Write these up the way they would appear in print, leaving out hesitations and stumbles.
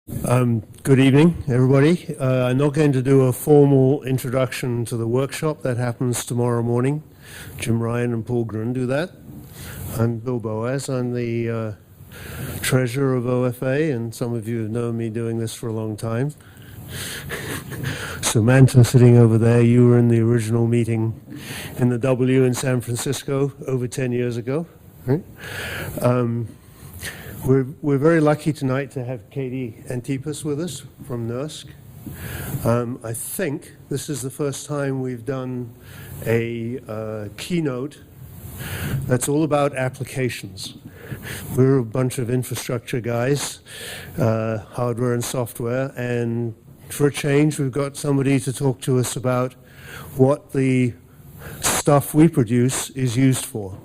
Good evening, everybody. I'm not going to do a formal introduction to the workshop. That happens tomorrow morning. Jim Ryan and Paul Grun do that. I'm Bill Boaz. I'm the treasurer of OFA, and some of you have known me doing this for a long time. Samantha sitting over there, you were in the original meeting in the W in San Francisco over 10 years ago. Right? We're very lucky tonight to have Katie Antypas with us from NERC. I think this is the first time we've done a keynote that's all about applications. We're a bunch of infrastructure guys, hardware and software, and for a change we've got somebody to talk to us about what the stuff we produce is used for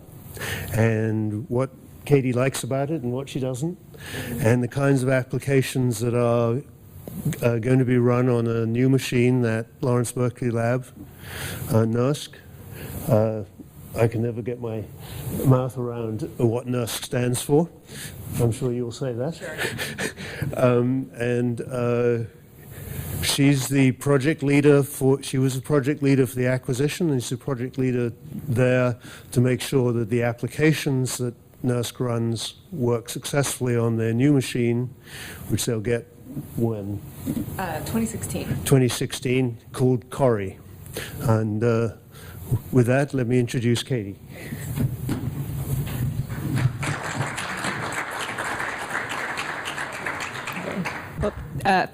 and what Katie likes about it and what she doesn't, and the kinds of applications that are going to be run on a new machine at Lawrence Berkeley Lab, NERC. I can never get my mouth around what NERC stands for. I'm sure you'll say that. Sure. She's the project leader she was a project leader for the acquisition, and she's a project leader there to make sure that the applications that NERC runs work successfully on their new machine, which they'll get when? 2016. 2016, called Cori. And with that, let me introduce Katie. Well,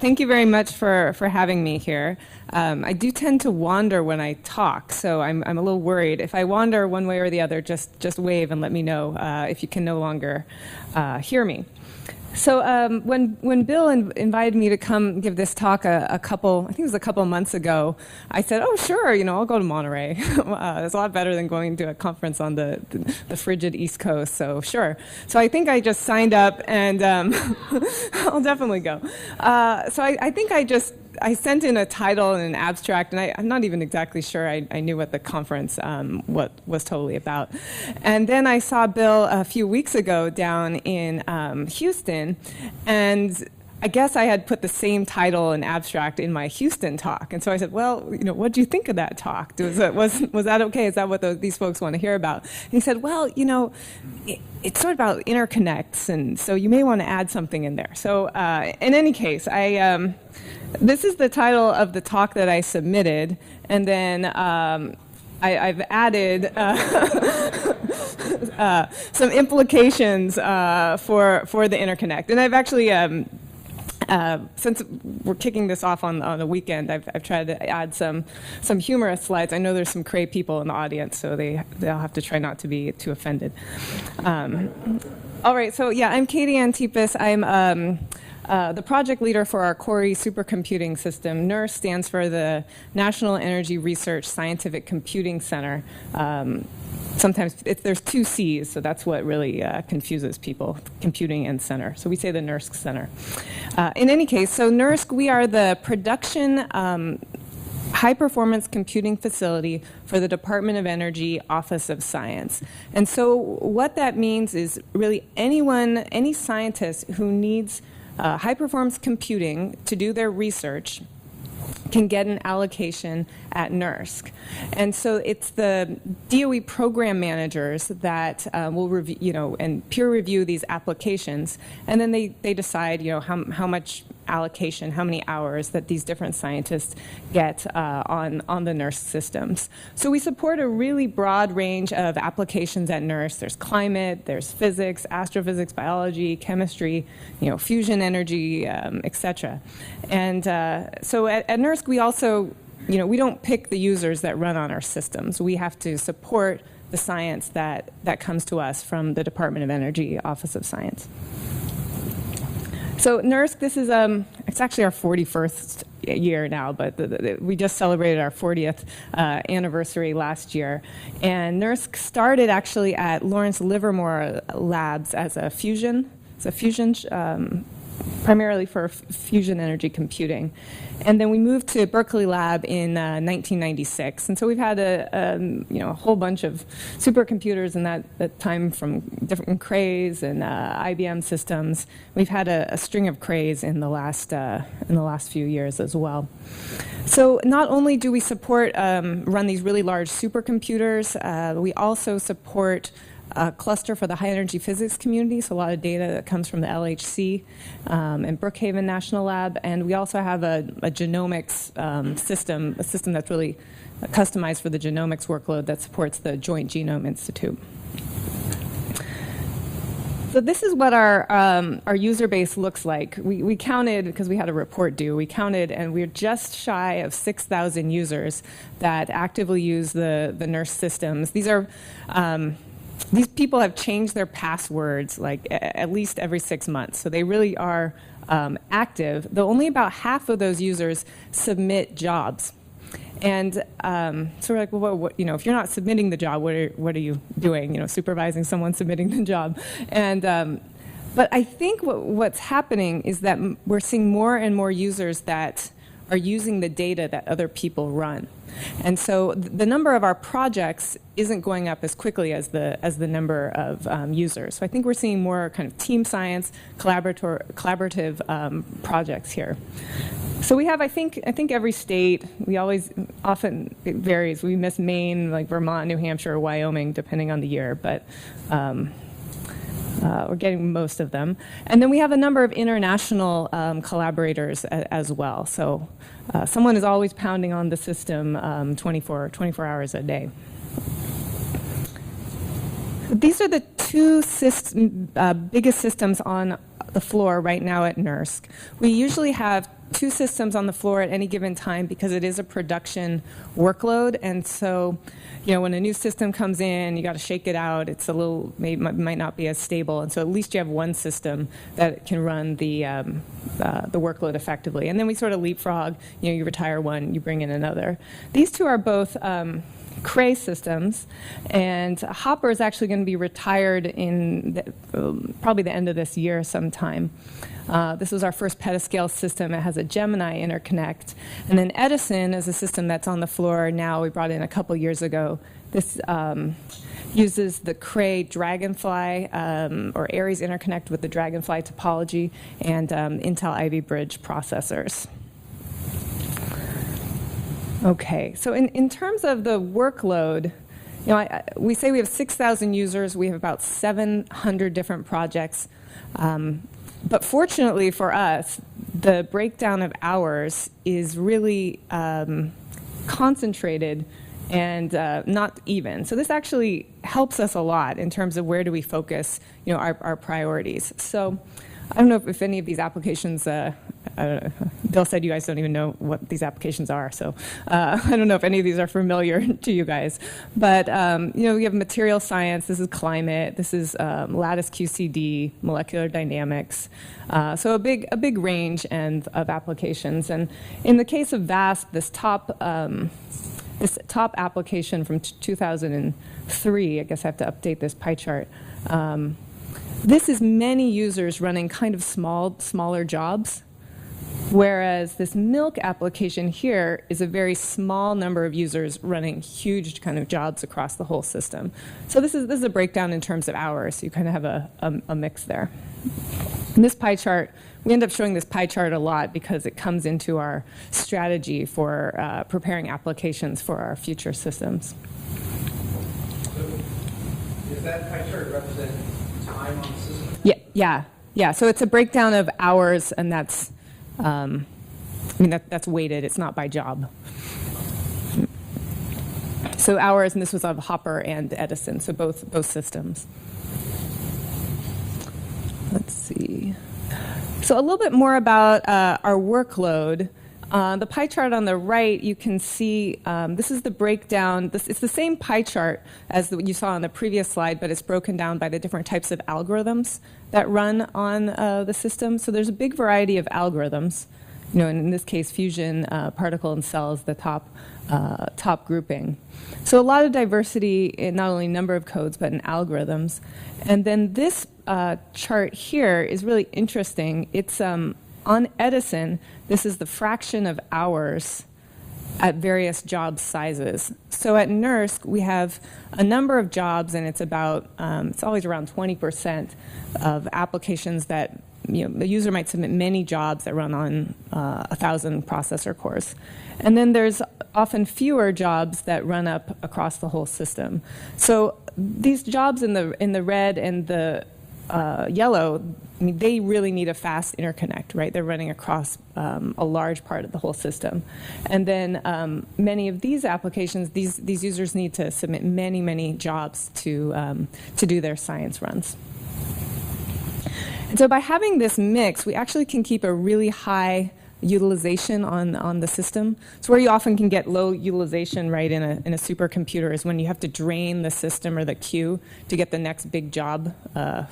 thank you very much for having me here. I do tend to wander when I talk, so I'm a little worried. If I wander one way or the other, just wave and let me know if you can no longer hear me. So when Bill invited me to come give this talk I think it was a couple months ago, I said, oh, sure, I'll go to Monterey. It's a lot better than going to a conference on the frigid East Coast, so sure. So I think I just signed up, and I'll definitely go. So I think I sent in a title and an abstract, and I'm not even exactly sure I knew what the conference what was totally about. And then I saw Bill a few weeks ago down in Houston, and I guess I had put the same title and abstract in my Houston talk. And so I said, well, what do you think of that talk? Was that okay? Is that what these folks want to hear about? And he said, well, it's sort of about interconnects, and so you may want to add something in there. So in any case, this is the title of the talk that I submitted, and then I've added some implications for the interconnect. And I've actually, since we're kicking this off on the weekend, I've tried to add some humorous slides. I know there's some cray people in the audience, so they'll have to try not to be too offended. All right, so yeah, I'm Katie Antypas. I'm the project leader for our Cori supercomputing system. NERC stands for the National Energy Research Scientific Computing Center. Sometimes there's two C's, so that's what really confuses people, computing and center. So we say the NERC Center. In any case, so NERC, we are the production high-performance computing facility for the Department of Energy Office of Science. And so what that means is really any scientist who needs high-performance computing to do their research can get an allocation at NERC. And so it's the DOE program managers that will review, and peer review these applications, and then they decide, how much allocation, how many hours that these different scientists get on the NERC systems. So we support a really broad range of applications at NERC. There's climate, there's physics, astrophysics, biology, chemistry, fusion energy, etc. And so at NERC, we also, we don't pick the users that run on our systems. We have to support the science that comes to us from the Department of Energy Office of Science. So NERC, this is it's actually our 41st year now, but we just celebrated our 40th anniversary last year. And NERC started actually at Lawrence Livermore Labs as a fusion primarily for fusion energy computing. And then we moved to Berkeley Lab in 1996. And so we've had a whole bunch of supercomputers in that time from different Crays and IBM systems. We've had a string of Crays in the last few years as well. So not only do we support run these really large supercomputers, we also support a cluster for the high energy physics community, so a lot of data that comes from the LHC and Brookhaven National Lab, and we also have a genomics system, a system that's really customized for the genomics workload that supports the Joint Genome Institute. So this is what our user base looks like. We counted, because we had a report due, we counted, and we're just shy of 6,000 users that actively use the NERC systems. These people have changed their passwords like at least every 6 months, so they really are active, though only about half of those users submit jobs. And so we're like, well, if you're not submitting the job, what are you doing? Supervising someone submitting the job. And but I think what's happening is that we're seeing more and more users that are using the data that other people run. And so the number of our projects isn't going up as quickly as the number of users. So I think we're seeing more kind of team science, collaborative projects here. So we have, I think every state, often it varies. We miss Maine, like Vermont, New Hampshire, Wyoming, depending on the year, but we're getting most of them. And then we have a number of international collaborators as well. So someone is always pounding on the system 24 hours a day. These are the two biggest systems on the floor right now at NERSC. We usually have 2 systems on the floor at any given time because it is a production workload, and so when a new system comes in, you got to shake it out. It's a little might not be as stable, and so at least you have one system that can run the workload effectively. And then we sort of leapfrog. You retire one, you bring in another. These 2 are both Cray systems, and Hopper is actually going to be retired in probably the end of this year sometime. This was our first Petascale system. It has a Gemini interconnect. And then Edison is a system that's on the floor now. We brought it in a couple years ago. This uses the Cray Dragonfly or Aries interconnect with the Dragonfly topology and Intel Ivy Bridge processors. Okay, so in terms of the workload, we say we have 6,000 users. We have about 700 different projects. But fortunately for us, the breakdown of hours is really concentrated and not even. So this actually helps us a lot in terms of where do we focus our priorities. So I don't know if any of these applications, Bill said you guys don't even know what these applications are, so I don't know if any of these are familiar to you guys. But we have material science, this is climate, this is lattice QCD, molecular dynamics, so a big range of applications. And in the case of VASP, this top application from 2003, I guess I have to update this pie chart. This is many users running kind of smaller jobs, whereas this milk application here is a very small number of users running huge kind of jobs across the whole system. So this is a breakdown in terms of hours, so you kind of have a mix there. And this pie chart, we end up showing this pie chart a lot because it comes into our strategy for preparing applications for our future systems. So does that pie chart represent time on the system? Yeah. So it's a breakdown of hours, and that's, that's weighted. It's not by job. So hours, and this was of Hopper and Edison, so both systems. Let's see. So a little bit more about our workload. The pie chart on the right, you can see this is the breakdown. It's the same pie chart as you saw on the previous slide, but it's broken down by the different types of algorithms that run on the system. So there's a big variety of algorithms. and in this case, fusion, particle, and cell is the top grouping. So a lot of diversity in not only number of codes, but in algorithms. And then this chart here is really interesting. It's on Edison, this is the fraction of hours at various job sizes. So at NERC, we have a number of jobs, and it's about, it's always around 20% of applications that, the user might submit many jobs that run on 1,000 processor cores. And then there's often fewer jobs that run up across the whole system. So these jobs in the red and the yellow, they really need a fast interconnect, right? They're running across a large part of the whole system. And then many of these applications, these users need to submit many, many jobs to do their science runs. And so by having this mix, we actually can keep a really high utilization on the system. So where you often can get low utilization, right, in a supercomputer is when you have to drain the system or the queue to get the next big job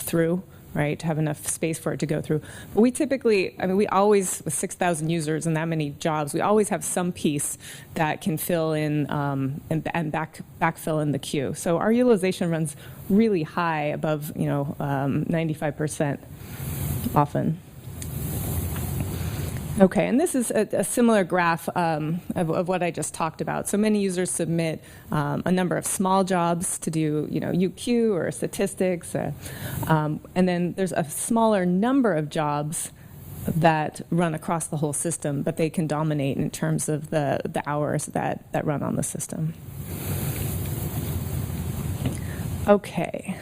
through, right, to have enough space for it to go through. But we typically, we always, with 6,000 users and that many jobs, we always have some piece that can fill in and backfill in the queue. So our utilization runs really high, above 95% often. Okay, and this is a similar graph of what I just talked about. So many users submit a number of small jobs to do, UQ or statistics, and then there's a smaller number of jobs that run across the whole system, but they can dominate in terms of the hours that run on the system. Okay.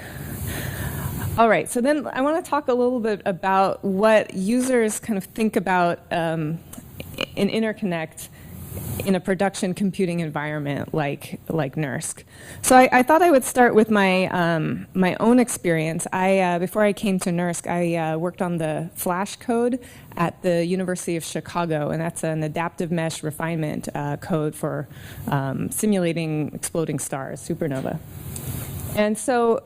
All right, so then I want to talk a little bit about what users kind of think about an interconnect in a production computing environment like NERC. So I thought I would start with my my own experience. Before I came to NERC, I worked on the Flash code at the University of Chicago, and that's an adaptive mesh refinement code for simulating exploding stars, supernova. And so,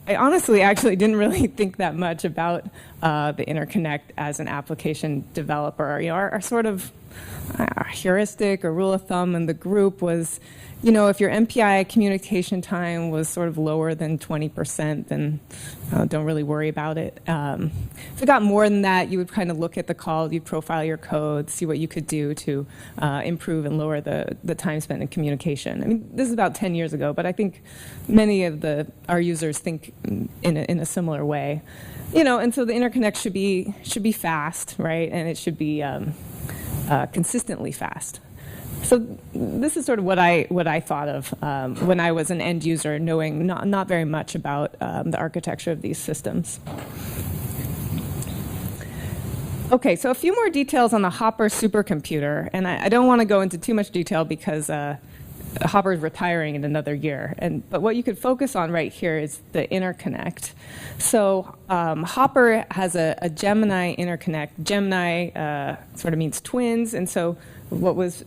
I honestly actually didn't really think that much about the interconnect as an application developer. Our sort of heuristic or rule of thumb in the group was, if your MPI communication time was sort of lower than 20%, then don't really worry about it. If it got more than that, you would kind of look at the call, you'd profile your code, see what you could do to improve and lower the time spent in communication. This is about 10 years ago, but I think many of our users think in a similar way. And so the interconnect should be fast, right? And it should be consistently fast. So this is sort of what I thought of when I was an end user, knowing not very much about the architecture of these systems. Okay, so a few more details on the Hopper supercomputer, and I don't want to go into too much detail because Hopper is retiring in another year. But what you could focus on right here is the interconnect. So Hopper has a Gemini interconnect. Gemini sort of means twins, and so what was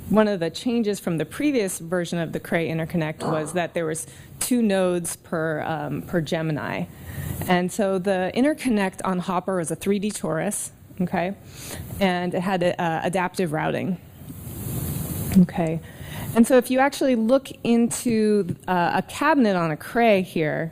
one of the changes from the previous version of the Cray interconnect was that there was 2 nodes per Gemini. And so the interconnect on Hopper was a 3D torus, okay? And it had adaptive routing, okay? And so if you actually look into a cabinet on a Cray here,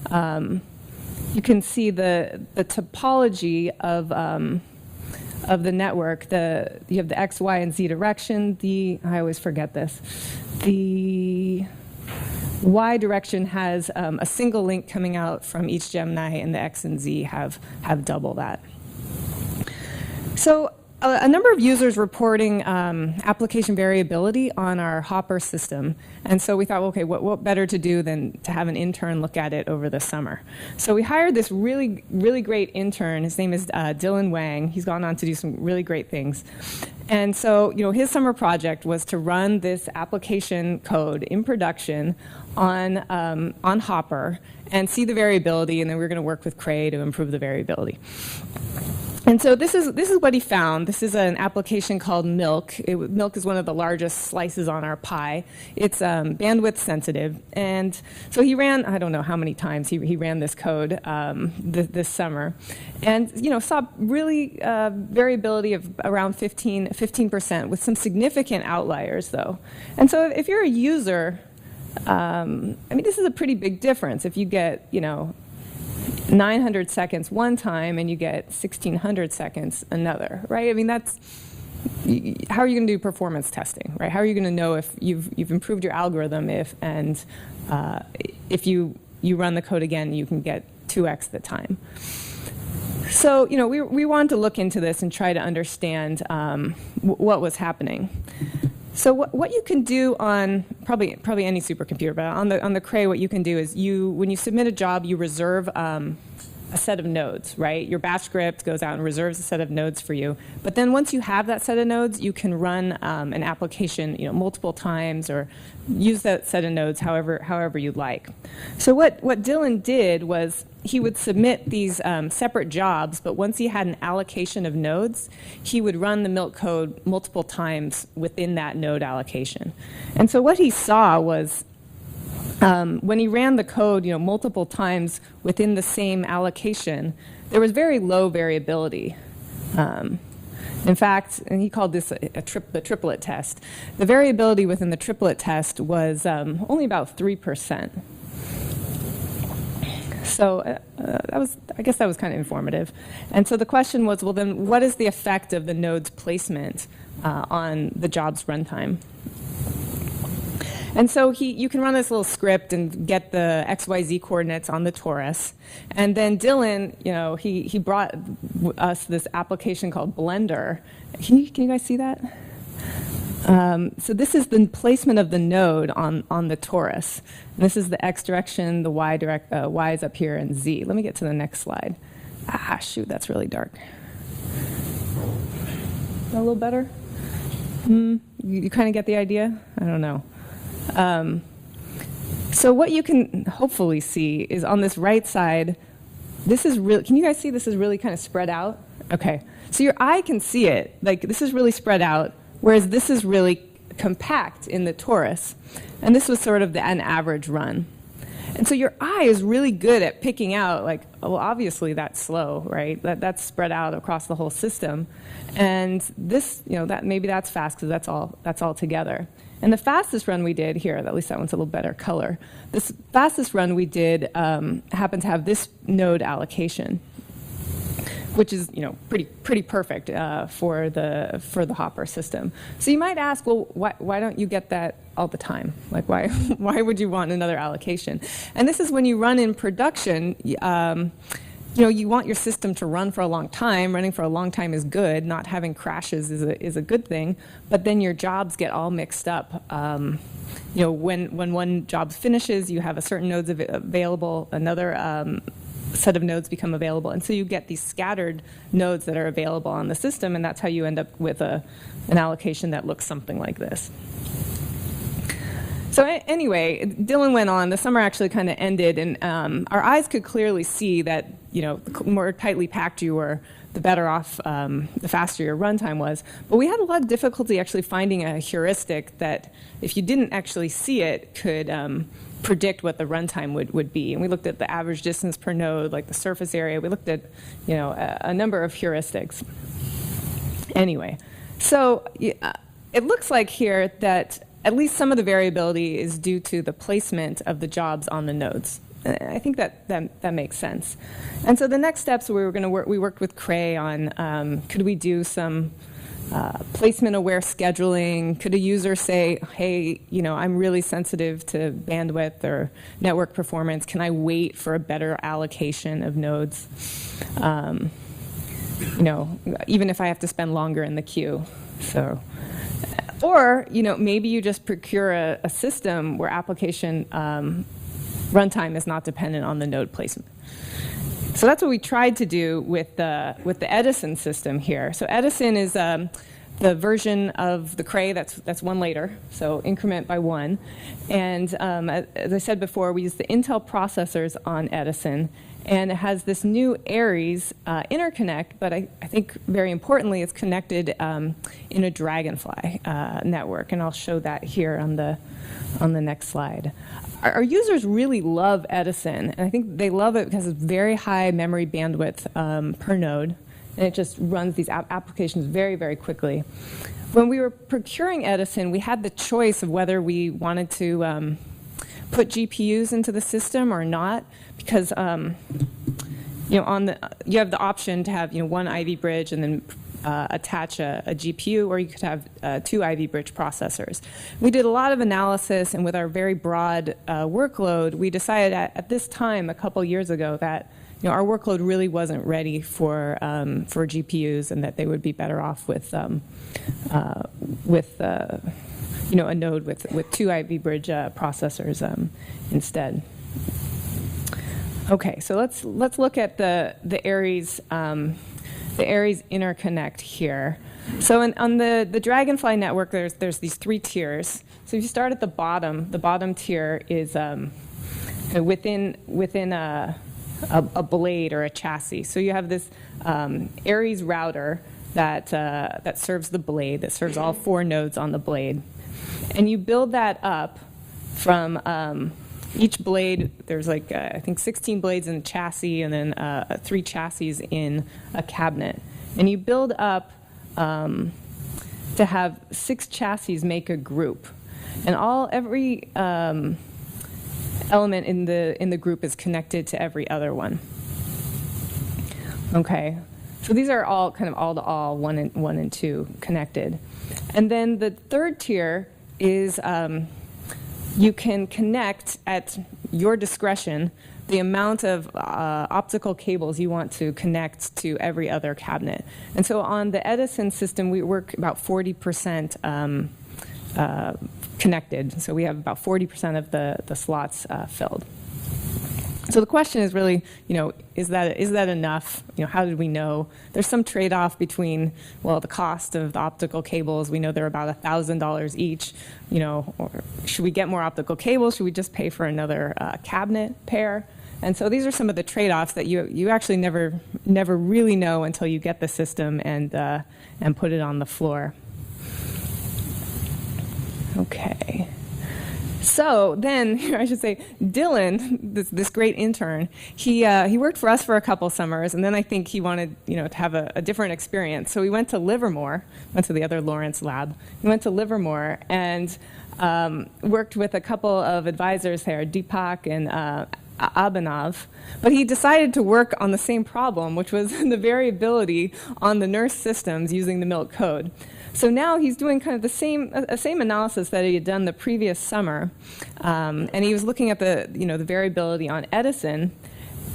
you can see the topology of the network. You have the X, Y, and Z direction. I always forget this. The Y direction has a single link coming out from each Gemini, and the X and Z have double that. So a number of users reporting application variability on our Hopper system. And so we thought, okay, what better to do than to have an intern look at it over the summer? So we hired this really, really great intern. His name is Dylan Wang. He's gone on to do some really great things. And so, his summer project was to run this application code in production on Hopper and see the variability, and then we were going to work with Cray to improve the variability. And so this is what he found. This is an application called Milk. Milk is one of the largest slices on our pie. It's bandwidth sensitive. And so he ran, I don't know how many times he ran this code this summer. And saw really variability of around 15% with some significant outliers, though. And so if you're a user, this is a pretty big difference. If you get, 900 seconds one time and you get 1600 seconds another, right? That's, how are you going to do performance testing, right? How are you going to know if you've improved your algorithm if you run the code again, you can get 2x the time. So, we wanted to look into this and try to understand what was happening. So what you can do on probably any supercomputer, but on the Cray, what you can do is when you submit a job, you reserve a set of nodes, right? Your bash script goes out and reserves a set of nodes for you. But then once you have that set of nodes, you can run an application, multiple times or use that set of nodes however you'd like. So what Dylan did was he would submit these separate jobs, but once he had an allocation of nodes, he would run the Milk code multiple times within that node allocation. And so what he saw was when he ran the code, multiple times within the same allocation, there was very low variability. In fact, and he called this the triplet test. The variability within the triplet test was only about 3%. So I guess that was kind of informative. And so the question was, well, then what is the effect of the node's placement on the job's runtime? And so you can run this little script and get the XYZ coordinates on the torus. And then Dylan, he brought us this application called Blender. Can you guys see that? So this is the placement of the node on the torus. And this is the x direction, the y is up here, and z. Let me get to the next slide. Shoot, that's really dark. A little better? You kind of get the idea? I don't know. So what you can hopefully see is on this right side, this is really, can you guys see this is really kind of spread out? Okay, so your eye can see it, like this is really spread out, whereas this is really compact in the torus. And this was sort of an average run. And so your eye is really good at picking out, like, well, obviously that's slow, right? That's spread out across the whole system. And this, maybe that's fast because that's all together. And the fastest run we did here, at least that one's a little better color. This fastest run we did happened to have this node allocation, which is pretty perfect for the Hopper system. So you might ask, well, why don't you get that all the time? Like why would you want another allocation? And this is when you run in production. You want your system to run for a long time. Running for a long time is good. Not having crashes is a good thing. But then your jobs get all mixed up. When one job finishes, you have a certain nodes available. Another set of nodes become available, and so you get these scattered nodes that are available on the system, and that's how you end up with an allocation that looks something like this. So anyway, Dylan went on. The summer actually kind of ended, and our eyes could clearly see that the more tightly packed you were, the better off, the faster your runtime was. But we had a lot of difficulty actually finding a heuristic that, if you didn't actually see it, could predict what the runtime would be. And we looked at the average distance per node, like the surface area. We looked at a number of heuristics. Anyway, so it looks like here that at least some of the variability is due to the placement of the jobs on the nodes. I think that makes sense. And so the next steps we worked with Cray on, could we do some placement-aware scheduling? Could a user say, hey, I'm really sensitive to bandwidth or network performance. Can I wait for a better allocation of nodes? Even if I have to spend longer in the queue. So, or maybe you just procure a system where application runtime is not dependent on the node placement. So that's what we tried to do with the Edison system here. So Edison is the version of the Cray that's one later, so increment by one. And as I said before, we use the Intel processors on Edison, and it has this new Aries interconnect, but I think very importantly, it's connected in a Dragonfly network, and I'll show that here on the next slide. Our users really love Edison, and I think they love it because it's very high memory bandwidth per node, and it just runs these applications very, very quickly. When we were procuring Edison, we had the choice of whether we wanted to put GPUs into the system or not, because you have the option to have one Ivy bridge and then attach a GPU, or you could have 2 Ivy bridge processors. We did a lot of analysis, and with our very broad workload, we decided at this time, a couple years ago, that our workload really wasn't ready for GPUs, and that they would be better off with a node with 2 Ivy bridge processors instead. Okay, so let's look at the Aries interconnect here. So on the Dragonfly network, there's these 3 tiers. So if you start at the bottom tier is within a blade or a chassis. So you have this Aries router that serves the blade, that serves all 4 nodes on the blade. And you build that up from each blade. There's like, I think 16 blades in the chassis, and then 3 chassis in a cabinet. And you build up to have 6 chassis make a group. And every element in the group is connected to every other one. Okay, so these are all kind of all-to-all, 1 and 2 connected. And then the 3rd tier is you can connect at your discretion the amount of optical cables you want to connect to every other cabinet. And so on the Edison system, we work about 40% connected. So we have about 40% of the slots filled. So the question is really, is that enough? How did we know? There's some trade-off between, well, the cost of the optical cables. We know they're about $1,000 each. Or should we get more optical cables? Should we just pay for another cabinet pair? And so these are some of the trade-offs that you actually never really know until you get the system and put it on the floor. Okay. So then, I should say, Dylan, this great intern, he worked for us for a couple summers, and then I think he wanted to have a different experience. So we went to Livermore, went to the other Lawrence lab. We went to Livermore and worked with a couple of advisors there, Deepak and Abhinav. But he decided to work on the same problem, which was the variability on the NERC systems using the Milk code. So now he's doing kind of the same analysis that he had done the previous summer, and he was looking at the variability on Edison,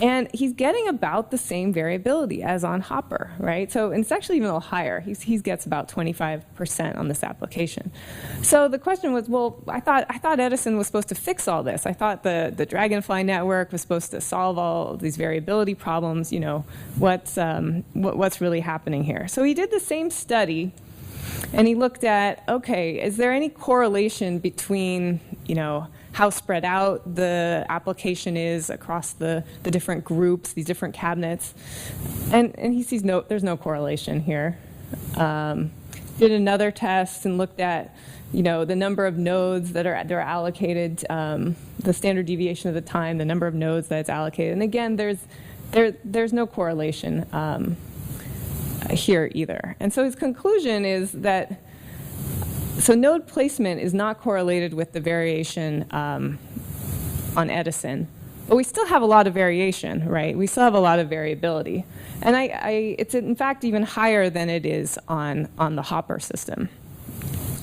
and he's getting about the same variability as on Hopper, right? So and it's actually even a little higher. He gets about 25% on this application. So the question was, well, I thought Edison was supposed to fix all this. I thought the Dragonfly network was supposed to solve all these variability problems. What's really happening here? So he did the same study. And he looked at, okay, is there any correlation between, how spread out the application is across the different groups, these different cabinets? And he sees there's no correlation here. Did another test and looked at, the number of nodes that are allocated, the standard deviation of the time, the number of nodes that it's allocated. And again, there's no correlation here either. And so his conclusion is that node placement is not correlated with the variation on Edison, but we still have a lot of variation, right? We still have a lot of variability. And it's in fact even higher than it is on the Hopper system.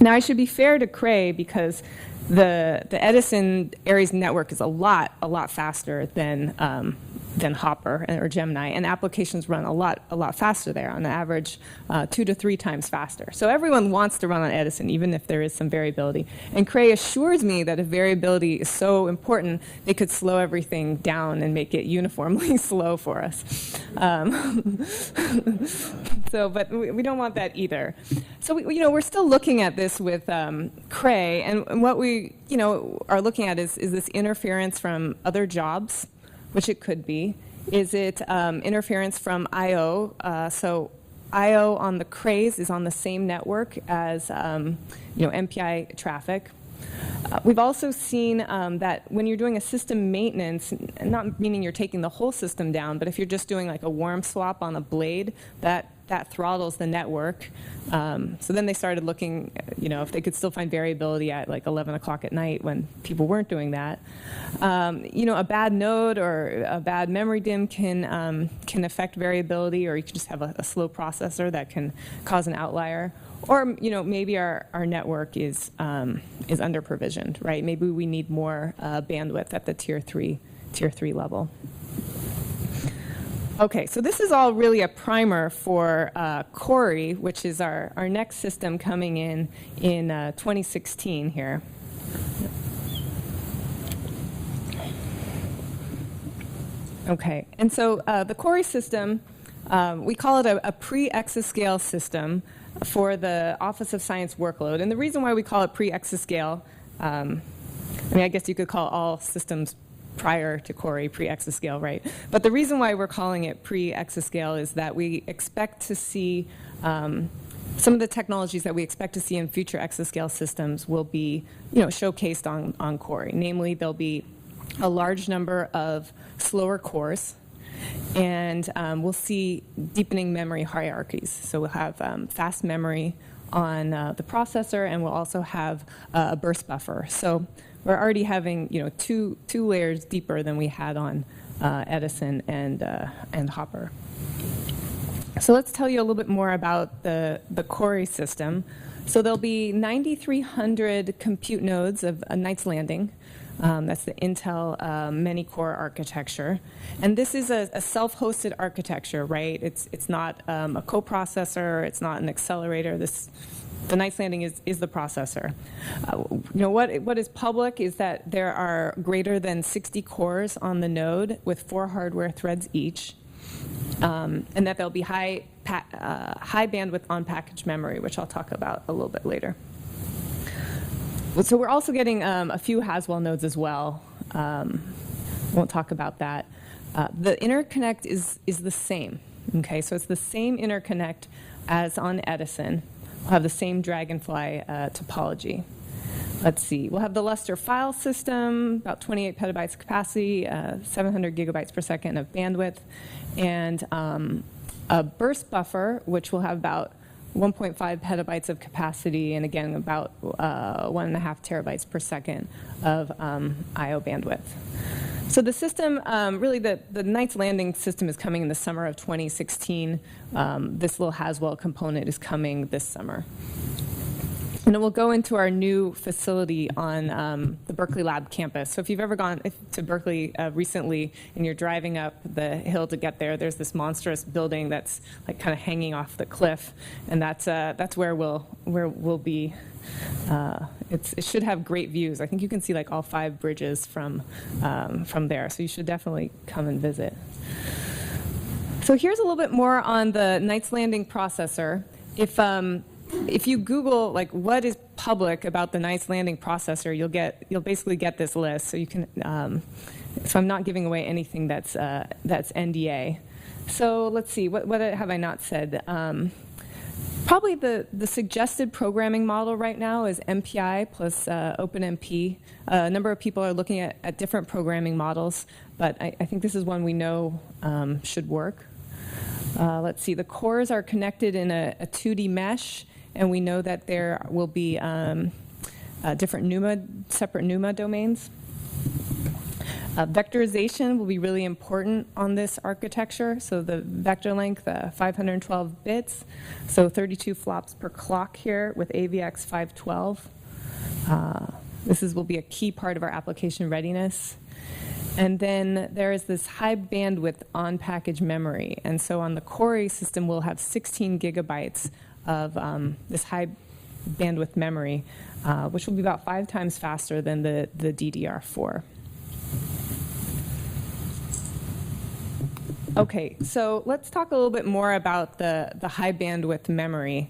Now I should be fair to Cray because the Edison Aries network is a lot faster than Hopper or Gemini, and applications run a lot faster there, on average 2 to 3 times faster. So everyone wants to run on Edison, even if there is some variability. And Cray assures me that if variability is so important, they could slow everything down and make it uniformly slow for us. But we don't want that either. So we're still looking at this with Cray, and what we are looking at is this interference from other jobs, which it could be. Is it interference from I/O? So I/O on the Crays is on the same network as MPI traffic. We've also seen that when you're doing a system maintenance, not meaning you're taking the whole system down, but if you're just doing like a warm swap on a blade, that throttles the network. So then they started looking, if they could still find variability at like 11 o'clock at night when people weren't doing that. A bad node or a bad memory DIMM can affect variability, or you can just have a slow processor that can cause an outlier. Or maybe our network is under provisioned, right? Maybe we need more bandwidth at the tier 3 level. Okay, so this is all really a primer for Cori, which is our next system coming in 2016 here. Okay, and so the Cori system, we call it a pre-exascale system for the Office of Science Workload. And the reason why we call it pre-exascale, I guess you could call all systems prior to Cori pre-exascale, right? But the reason why we're calling it pre-exascale is that we expect to see some of the technologies that we expect to see in future exascale systems will be showcased on Cori. Namely, there'll be a large number of slower cores, and we'll see deepening memory hierarchies. So we'll have fast memory on the processor, and we'll also have a burst buffer. So we're already having two layers deeper than we had on Edison and Hopper. So let's tell you a little bit more about the Cori system. So there'll be 9,300 compute nodes of a Knight's Landing. That's the Intel Manycore architecture. And this is a self-hosted architecture, right? It's not a coprocessor, it's not an accelerator. The Knight's Landing is the processor. What is public is that there are greater than 60 cores on the node with 4 hardware threads each, and that there'll be high bandwidth on-package memory, which I'll talk about a little bit later. So we're also getting a few Haswell nodes as well. Won't talk about that. The interconnect is the same. Okay, so it's the same interconnect as on Edison. We'll have the same Dragonfly topology. Let's see. We'll have the Lustre file system, about 28 petabytes capacity, 700 gigabytes per second of bandwidth, and a burst buffer, which will have about 1.5 petabytes of capacity, and again, about 1.5 terabytes per second of I/O bandwidth. So the system, really the Knight's Landing system is coming in the summer of 2016. This little Haswell component is coming this summer. And it will go into our new facility on the Berkeley Lab campus. So if you've ever gone to Berkeley recently and you're driving up the hill to get there, there's this monstrous building that's like kind of hanging off the cliff, and that's where we'll be. It should have great views. I think you can see like all 5 bridges from there. So you should definitely come and visit. So here's a little bit more on the Knight's Landing processor. If you Google like what is public about the Knight's Landing processor, you'll basically get this list. So you can. So I'm not giving away anything that's NDA. So let's see. What have I not said? Probably the suggested programming model right now is MPI plus OpenMP. A number of people are looking at different programming models, but I think this is one we know should work. Let's see. The cores are connected in a 2D mesh. And we know that there will be different separate NUMA domains. Vectorization will be really important on this architecture. So the vector length, 512 bits, so 32 flops per clock here with AVX 512. This will be a key part of our application readiness. And then there is this high bandwidth on-package memory. And so on the Cori system, we'll have 16 gigabytes of this high bandwidth memory, which will be about 5 times faster than the DDR4. Okay, so let's talk a little bit more about the high bandwidth memory.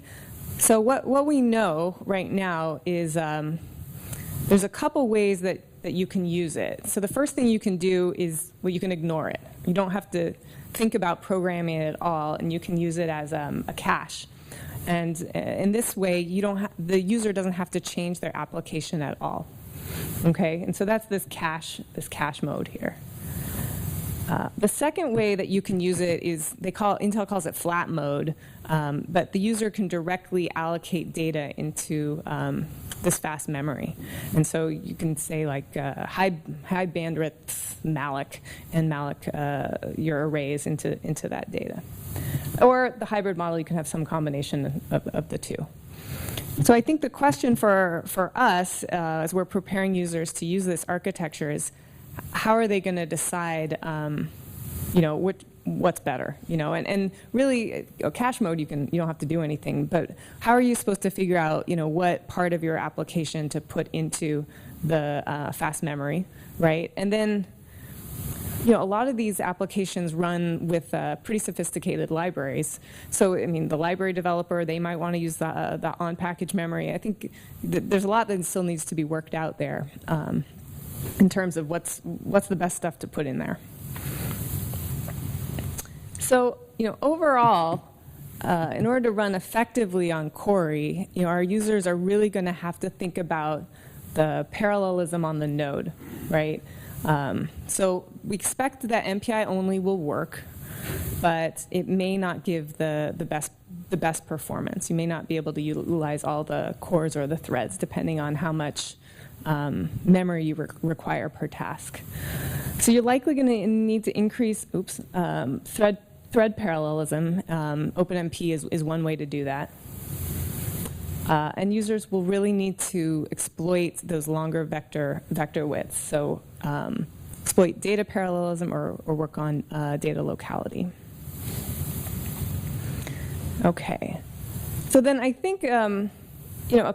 So what we know right now is there's a couple ways that you can use it. So the first thing you can do is, well, you can ignore it. You don't have to think about programming it at all, and you can use it as a cache. And in this way, the user doesn't have to change their application at all. Okay, and so that's this cache mode here. The second way that you can use it is Intel calls it flat mode, but the user can directly allocate data into this fast memory. And so you can say like high bandwidth malloc and malloc your arrays into that data. Or the hybrid model, you can have some combination of the two. So I think the question for us as we're preparing users to use this architecture is, how are they going to decide, what's better, And really, cache mode, you don't have to do anything. But how are you supposed to figure out, what part of your application to put into the fast memory, right? And then, a lot of these applications run with pretty sophisticated libraries. So, I mean, the library developer, they might want to use the on-package memory. I think there's a lot that still needs to be worked out there. In terms of what's the best stuff to put in there. So, overall, in order to run effectively on Cori, our users are really going to have to think about the parallelism on the node, right? So we expect that MPI only will work, but it may not give the best performance. You may not be able to utilize all the cores or the threads, depending on how much memory you require per task. So you're likely going to need to increase thread parallelism. OpenMP is one way to do that. And users will really need to exploit those longer vector widths. So exploit data parallelism or work on data locality. Okay. So then I think a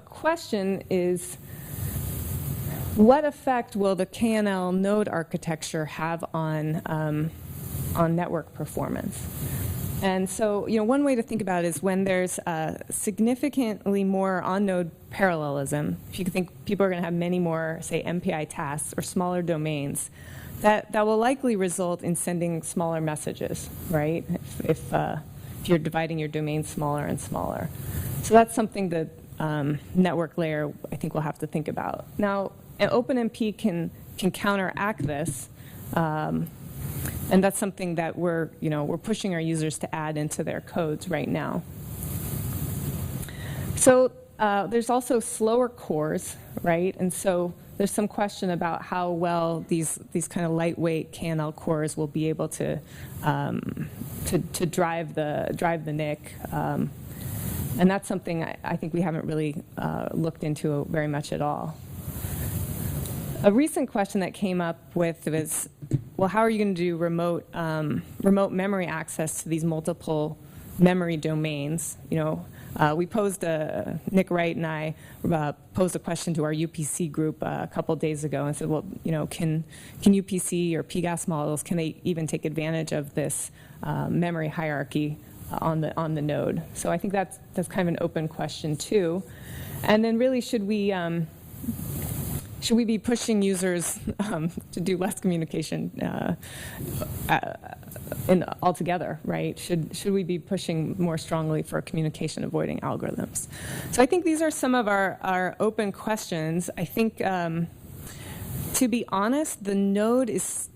question is, what effect will the KNL node architecture have on network performance? And so, one way to think about it is when there's significantly more on-node parallelism, if you think people are going to have many more, say, MPI tasks or smaller domains, that will likely result in sending smaller messages, right? If you're dividing your domain smaller and smaller. So that's something that network layer, I think, will have to think about. Now, OpenMP can counteract this, and that's something that we're pushing our users to add into their codes right now. So there's also slower cores, right? And so there's some question about how well these kind of lightweight KNL cores will be able to drive the NIC. And that's something I think we haven't really looked into very much at all. A recent question that came up with was, well, how are you going to do remote memory access to these multiple memory domains? We posed Nick Wright and I posed a question to our UPC group a couple days ago and said, well, can UPC or PGAS models, can they even take advantage of this memory hierarchy on the node? So I think that's kind of an open question too. And then really, should we be pushing users to do less communication altogether, right? Should we be pushing more strongly for communication avoiding algorithms? So I think these are some of our open questions. I think, to be honest, the node is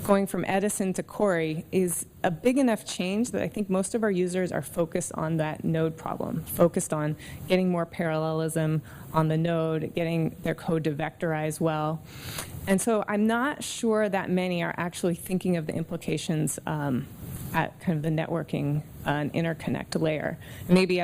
going from Edison to Cori is a big enough change that I think most of our users are focused on that node problem, focused on getting more parallelism on the node, getting their code to vectorize well. And so I'm not sure that many are actually thinking of the implications at kind of the networking and interconnect layer. Maybe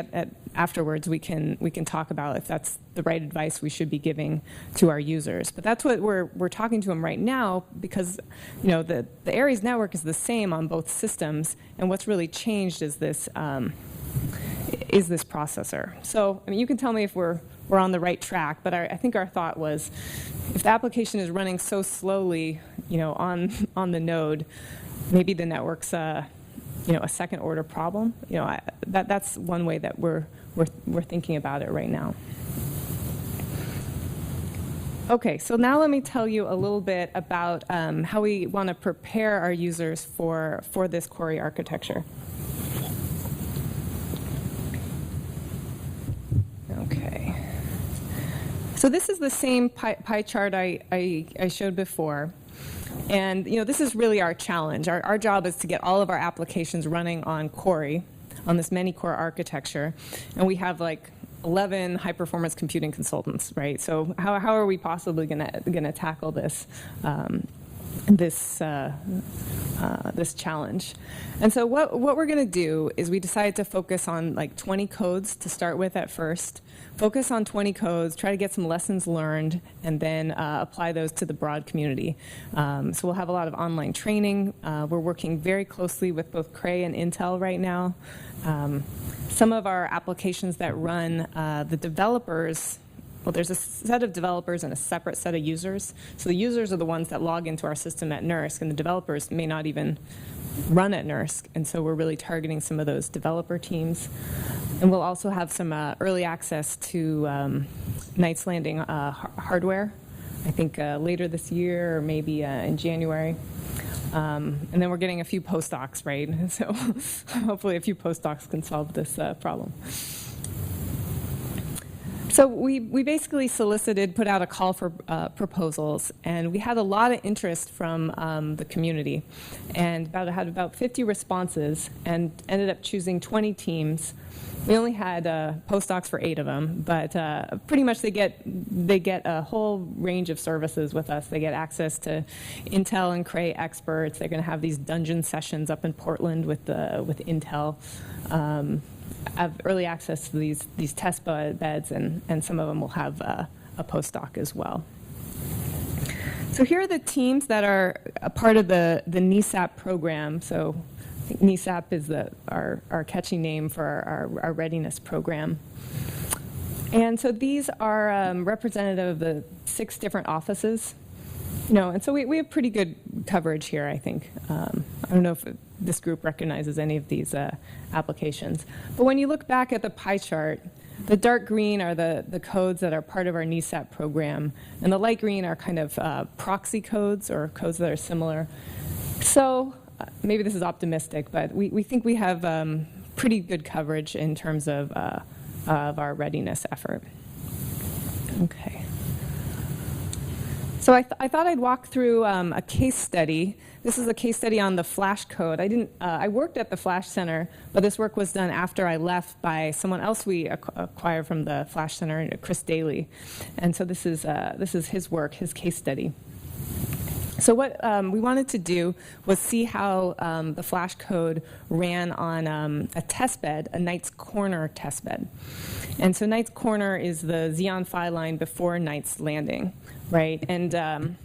afterwards we can talk about if that's the right advice we should be giving to our users. But that's what we're talking to them right now, because the Aries network is the same on both systems, and what's really changed is this processor. So I mean, you can tell me if we're on the right track, but I think our thought was, if the application is running so slowly, on the node, maybe the network's a second order problem. That's one way that we're thinking about it right now. Okay, so now let me tell you a little bit about how we want to prepare our users for this Cori architecture. Okay. So this is the same pie chart I showed before. And this is really our challenge. Our job is to get all of our applications running on Cori, on this Manycore architecture. And we have like 11 high-performance computing consultants, right? So how are we possibly gonna tackle this this challenge? And so what we're going to do is we decided to focus on like 20 codes to start with at first. Focus on 20 codes, try to get some lessons learned, and then apply those to the broad community. So we'll have a lot of online training. We're working very closely with both Cray and Intel right now. Some of our applications that run the developers, well, there's a set of developers and a separate set of users. So the users are the ones that log into our system at NERC, and the developers may not even run at NERC. And so we're really targeting some of those developer teams. And we'll also have some early access to Knights Landing hardware, I think later this year or maybe in January. And then we're getting a few postdocs, right? So hopefully a few postdocs can solve this problem. So we basically put out a call for proposals, and we had a lot of interest from the community, and had about 50 responses, and ended up choosing 20 teams. We only had postdocs for 8 of them, but pretty much they get a whole range of services with us. They get access to Intel and Cray experts. They're going to have these dungeon sessions up in Portland with Intel. Have early access to these test beds, and some of them will have a postdoc as well. So here are the teams that are a part of the NESAP program. So I think NESAP is our catchy name for our readiness program. And so these are representative of the 6 different offices. And so we have pretty good coverage here, I think. I don't know if this group recognizes any of these applications. But when you look back at the pie chart, the dark green are the codes that are part of our NESAP program, and the light green are kind of proxy codes or codes that are similar. So maybe this is optimistic, but we think we have pretty good coverage in terms of our readiness effort. Okay. So I thought I'd walk through a case study. This is a case study on the Flash code. I worked at the Flash Center, but this work was done after I left by someone else we acquired from the Flash Center, Chris Daly. And so this is his work, his case study. So what we wanted to do was see how the Flash code ran on a test bed, a Knight's Corner test bed. And so Knight's Corner is the Xeon phi line before Knight's Landing, right? And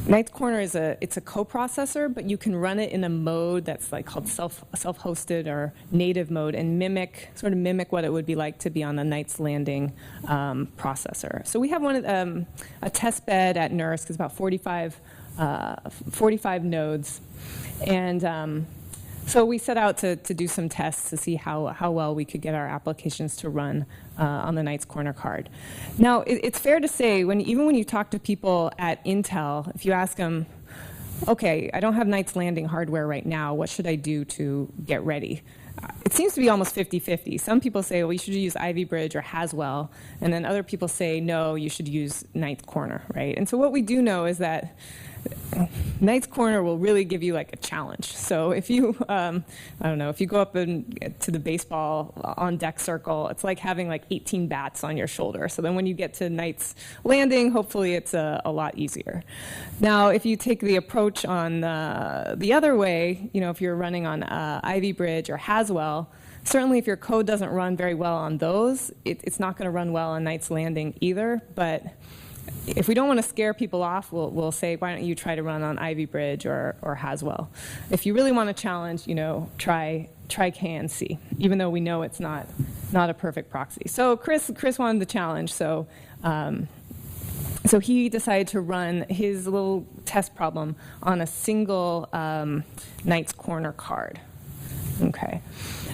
Knight's Corner is it's a coprocessor, but you can run it in a mode that's called self-hosted or native mode, and sort of mimic what it would be like to be on a Knight's Landing processor. So we have a test bed at NERC. It's about 45 nodes, and so we set out to do some tests to see how well we could get our applications to run on the Knight's Corner card. Now, it's fair to say, even when you talk to people at Intel, if you ask them, okay, I don't have Knight's Landing hardware right now, what should I do to get ready? It seems to be almost 50-50. Some people say, well, you should use Ivy Bridge or Haswell, and then other people say, no, you should use Knight's Corner, right? And so what we do know is that Knight's Corner will really give you like a challenge. So if you, I don't know, if you go up to the baseball on deck circle, it's like having like 18 bats on your shoulder. So then when you get to Knight's Landing, hopefully it's a lot easier. Now, if you take the approach on the other way, you know, if you're running on Ivy Bridge or Haswell, certainly if your code doesn't run very well on those, it's not going to run well on Knight's Landing either. But if we don't want to scare people off, we'll say, why don't you try to run on Ivy Bridge or Haswell? If you really want to challenge, you know, try KNC, even though we know it's not a perfect proxy. So Chris wanted the challenge, so he decided to run his little test problem on a single Knight's Corner card. Okay.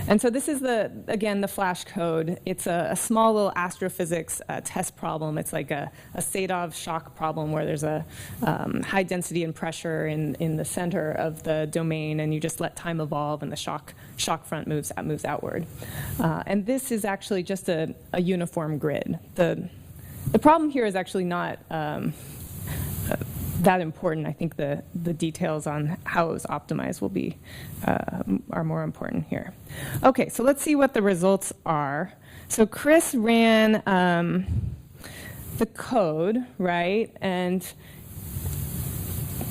And so this is again, the Flash code. It's a small little astrophysics test problem. It's like a Sadov shock problem where there's a high density and pressure in the center of the domain, and you just let time evolve, and the shock front moves outward. And this is actually just a uniform grid. The problem here is actually not that important. I think the details on how it was optimized will be are more important here. Okay, so let's see what the results are. So Chris ran the code, right? And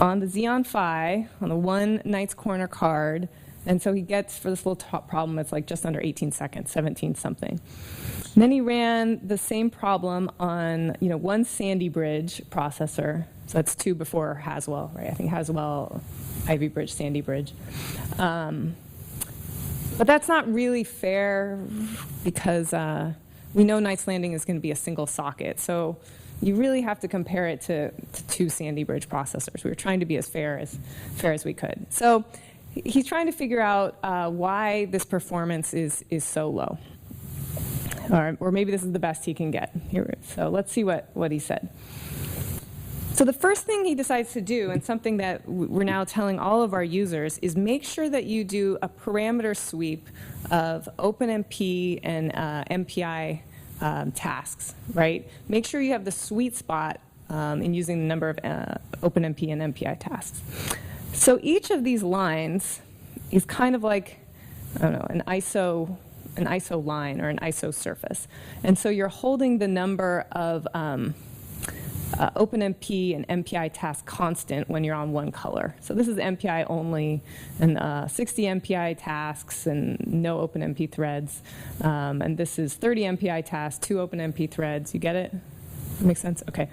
on the Xeon Phi, on the one Knight's Corner card, and so he gets, for this little top problem, it's like just under 18 seconds, 17 something. And then he ran the same problem on, you know, one Sandy Bridge processor. So that's 2 before Haswell, right? I think Haswell, Ivy Bridge, Sandy Bridge. But that's not really fair because we know Knight's Landing is going to be a single socket. So you really have to compare it to 2 Sandy Bridge processors. We were trying to be as fair as we could. So he's trying to figure out why this performance is so low. Or maybe this is the best he can get. So let's see what he said. So the first thing he decides to do, and something that we're now telling all of our users, is make sure that you do a parameter sweep of OpenMP and MPI tasks, right? Make sure you have the sweet spot in using the number of OpenMP and MPI tasks. So each of these lines is kind of like, I don't know, an ISO line or an ISO surface. And so you're holding the number of OpenMP and MPI task constant when you're on one color. So this is MPI only, and 60 MPI tasks and no OpenMP threads. And this is 30 MPI tasks, 2 OpenMP threads. You get it? Makes sense? Okay.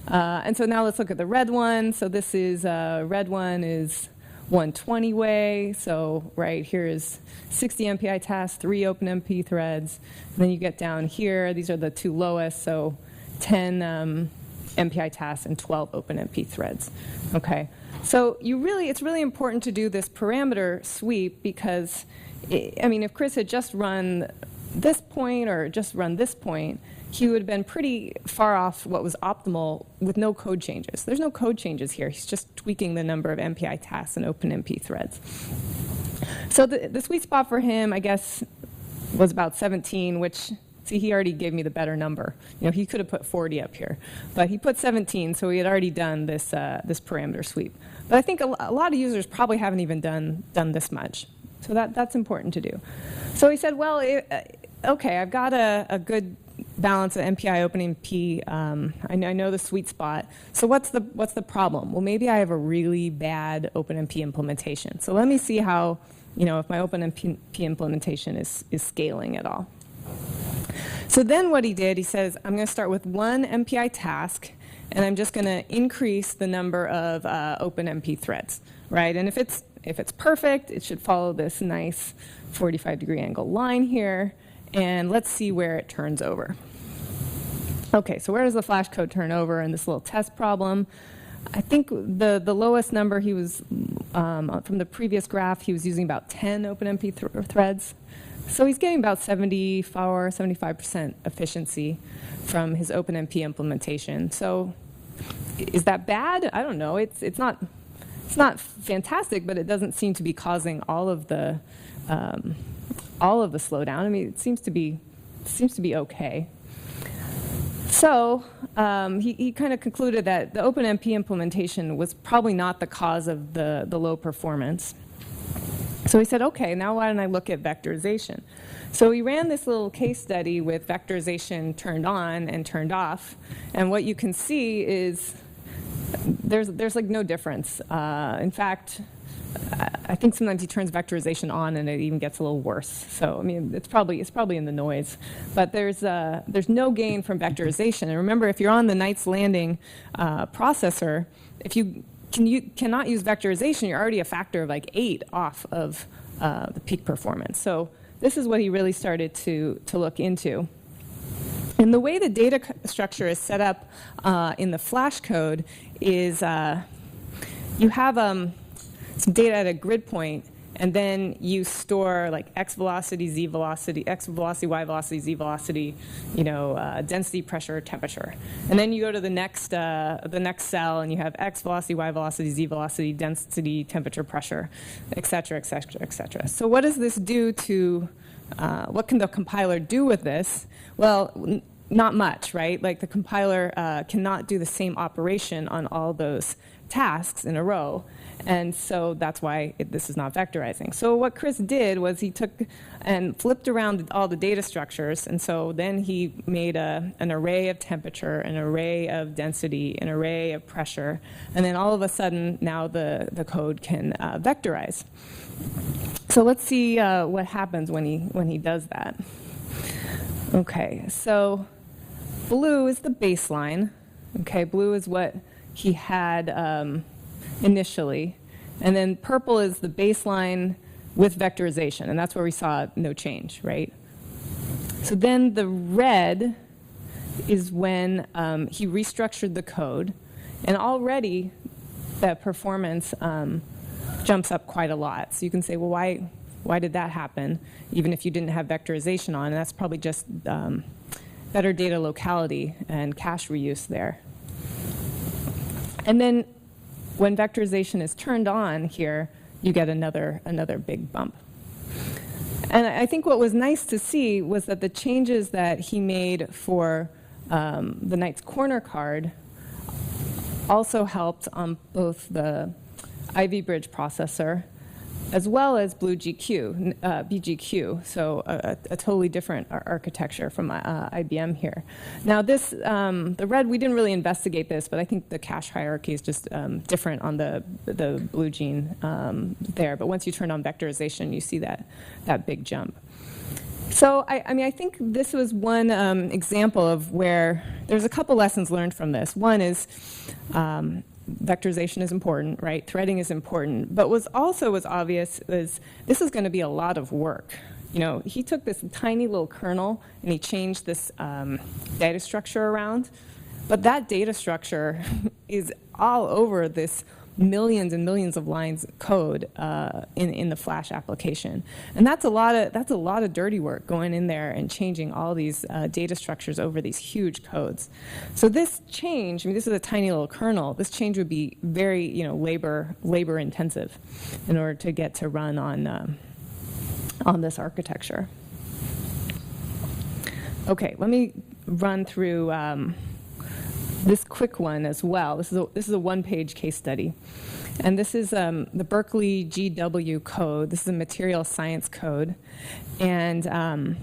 And so now let's look at the red one. So this is, red one is 120 way. So right here is 60 MPI tasks, 3 OpenMP threads. And then you get down here. These are the 2 lowest. So 10 MPI tasks and 12 OpenMP threads. Okay. So it's really important to do this parameter sweep because, I mean, if Chris had just run this point or just run this point, he would have been pretty far off what was optimal with no code changes. There's no code changes here. He's just tweaking the number of MPI tasks and OpenMP threads. So the sweet spot for him, I guess, was about 17, which, see, he already gave me the better number. You know, he could have put 40 up here, but he put 17, so he had already done this this parameter sweep. But I think a lot of users probably haven't even done this much. So that's important to do. So he said, well, okay, I've got a good balance of MPI, OpenMP. I know the sweet spot. So what's the problem? Well, maybe I have a really bad OpenMP implementation. So let me see how, you know, if my OpenMP implementation is scaling at all. So then what he did, he says, I'm going to start with one MPI task, and I'm just going to increase the number of OpenMP threads, right? And if it's perfect, it should follow this nice 45-degree angle line here, and let's see where it turns over. Okay, so where does the Flash code turn over in this little test problem? I think the lowest number he was, from the previous graph, he was using about 10 OpenMP threads. So he's getting about 75% efficiency from his OpenMP implementation. So is that bad? I don't know. It's not fantastic, but it doesn't seem to be causing all of the slowdown. I mean, it seems to be okay. So he kind of concluded that the OpenMP implementation was probably not the cause of the low performance. So he said, okay, now why don't I look at vectorization? So he ran this little case study with vectorization turned on and turned off. And what you can see is there's like no difference. In fact, I think sometimes he turns vectorization on and it even gets a little worse. So I mean, it's probably in the noise. But there's no gain from vectorization. And remember, if you're on the Knights Landing processor, if you cannot use vectorization, you're already a factor of like 8 off of the peak performance. So this is what he really started to look into. And the way the data structure is set up in the Flash code is you have some data at a grid point, and then you store like x velocity, z velocity, x velocity, y velocity, z velocity, density, pressure, temperature. And then you go to the next cell, and you have x velocity, y velocity, z velocity, density, temperature, pressure, et cetera, et cetera, et cetera. So what does this do to, what can the compiler do with this? Well, not much, right? Like the compiler cannot do the same operation on all those tasks in a row. And so that's why this is not vectorizing. So what Chris did was he took and flipped around all the data structures. And so then he made an array of temperature, an array of density, an array of pressure. And then all of a sudden, now the code can vectorize. So let's see what happens when he does that. OK, so blue is the baseline. OK, blue is what he had initially. And then purple is the baseline with vectorization, and that's where we saw no change, right? So then the red is when he restructured the code, and already the performance jumps up quite a lot. So you can say, well, why did that happen, even if you didn't have vectorization on? And that's probably just better data locality and cache reuse there. And then when vectorization is turned on here, you get another big bump. And I think what was nice to see was that the changes that he made for the Knight's Corner card also helped on both the Ivy Bridge processor as well as BGQ, so a totally different architecture from IBM here. Now this, the red, we didn't really investigate this, but I think the cache hierarchy is just different on the blue gene there. But once you turn on vectorization, you see that big jump. So I mean, I think this was one example of where there's a couple lessons learned from this. One is vectorization is important, right? Threading is important. But what also was obvious is this is going to be a lot of work. He took this tiny little kernel and he changed this data structure around. But that data structure is all over this millions and millions of lines code in the Flash application, and that's a lot of dirty work going in there and changing all these data structures over these huge codes. So this change, I mean, this is a tiny little kernel. This change would be very labor intensive in order to get to run on this architecture. Okay, let me run through this quick one as well. This is a one-page case study. And this is the Berkeley GW code. This is a material science code. And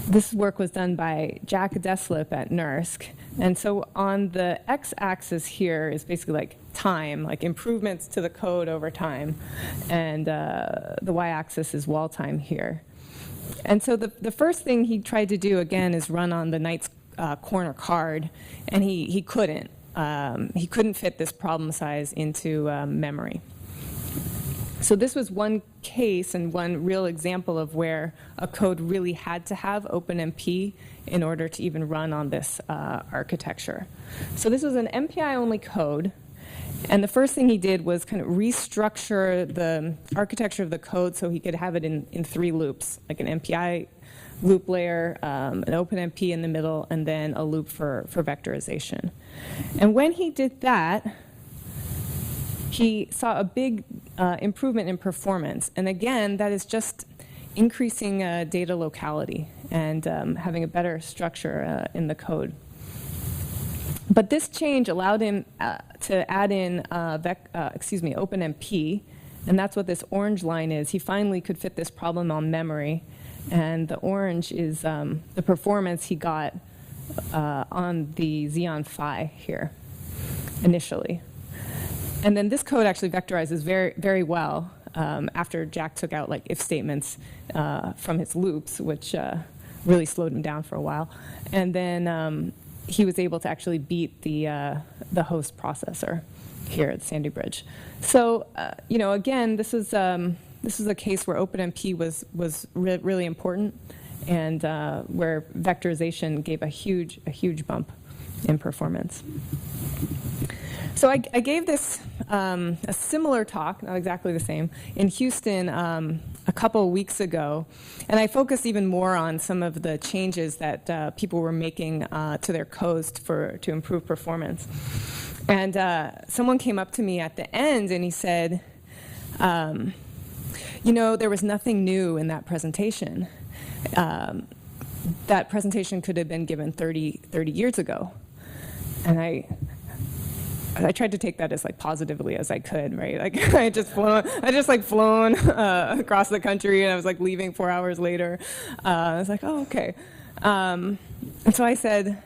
this work was done by Jack Deslip at NERC. And so on the x-axis here is basically like time, like improvements to the code over time. And the y-axis is wall time here. And so the first thing he tried to do, again, is run on the Knight's Corner card, and he couldn't. He couldn't fit this problem size into memory. So this was one case and one real example of where a code really had to have OpenMP in order to even run on this architecture. So this was an MPI-only code, and the first thing he did was kind of restructure the architecture of the code so he could have it in 3 loops, like an MPI loop layer, an OpenMP in the middle, and then a loop for vectorization. And when he did that, he saw a big improvement in performance. And again, that is just increasing data locality and having a better structure in the code. But this change allowed him to add in OpenMP, and that's what this orange line is. He finally could fit this problem on memory, and the orange is the performance he got on the Xeon Phi here initially. And then this code actually vectorizes very, very well after Jack took out like if statements from his loops, which really slowed him down for a while. And then he was able to actually beat the host processor here at Sandy Bridge. So, again, this is a case where OpenMP was really important, and where vectorization gave a huge bump in performance. So I gave this a similar talk, not exactly the same, in Houston a couple weeks ago, and I focused even more on some of the changes that people were making to their codes to improve performance. And someone came up to me at the end and he said, there was nothing new in that presentation. That presentation could have been given 30 years ago. And I tried to take that as like positively as I could, right? Like I just flown across the country, and I was like leaving 4 hours later. I was like, oh, okay. And so I said,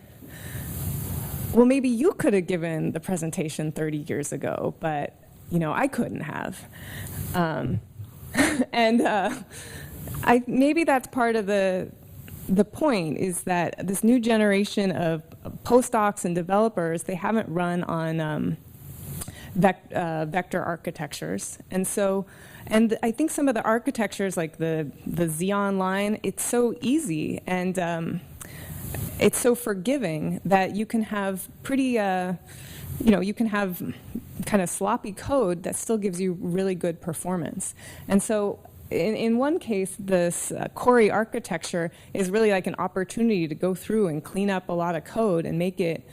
well, maybe you could have given the presentation 30 years ago, but I couldn't have. Maybe that's part of the point, is that this new generation of postdocs and developers, they haven't run on vector architectures. And I think some of the architectures, like the Xeon line, it's so easy and it's so forgiving that you can have you can have kind of sloppy code that still gives you really good performance. And so in one case, this Cori architecture is really like an opportunity to go through and clean up a lot of code and make it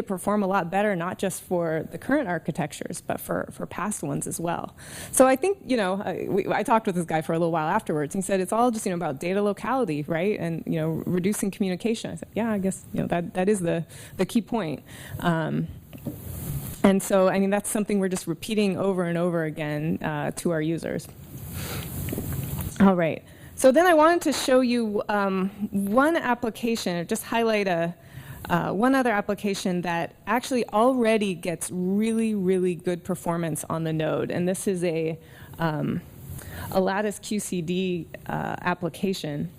perform a lot better, not just for the current architectures, but for past ones as well. So I think, I talked with this guy for a little while afterwards. And he said, it's all just, about data locality, right? And, reducing communication. I said, yeah, I guess, that is the key point. And so, that's something we're just repeating over and over again to our users. All right. So then I wanted to show you one application, or just highlight one other application that actually already gets really, really good performance on the node. And this is a lattice QCD application.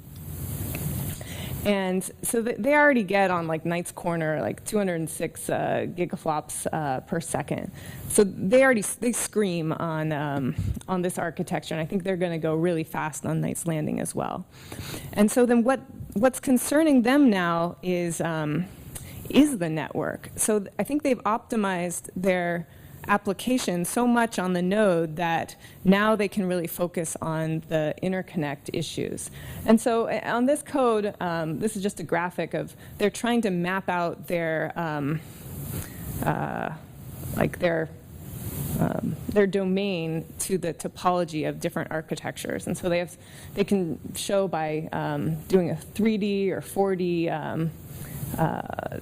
And so they already get on like Knight's Corner like 206 gigaflops per second. So they scream on this architecture, and I think they're going to go really fast on Knight's Landing as well. And so then what's concerning them now is the network. So I think they've optimized their application so much on the node that now they can really focus on the interconnect issues. And so on this code, this is just a graphic of they're trying to map out their domain to the topology of different architectures. And so they can show by doing a 3D or 4D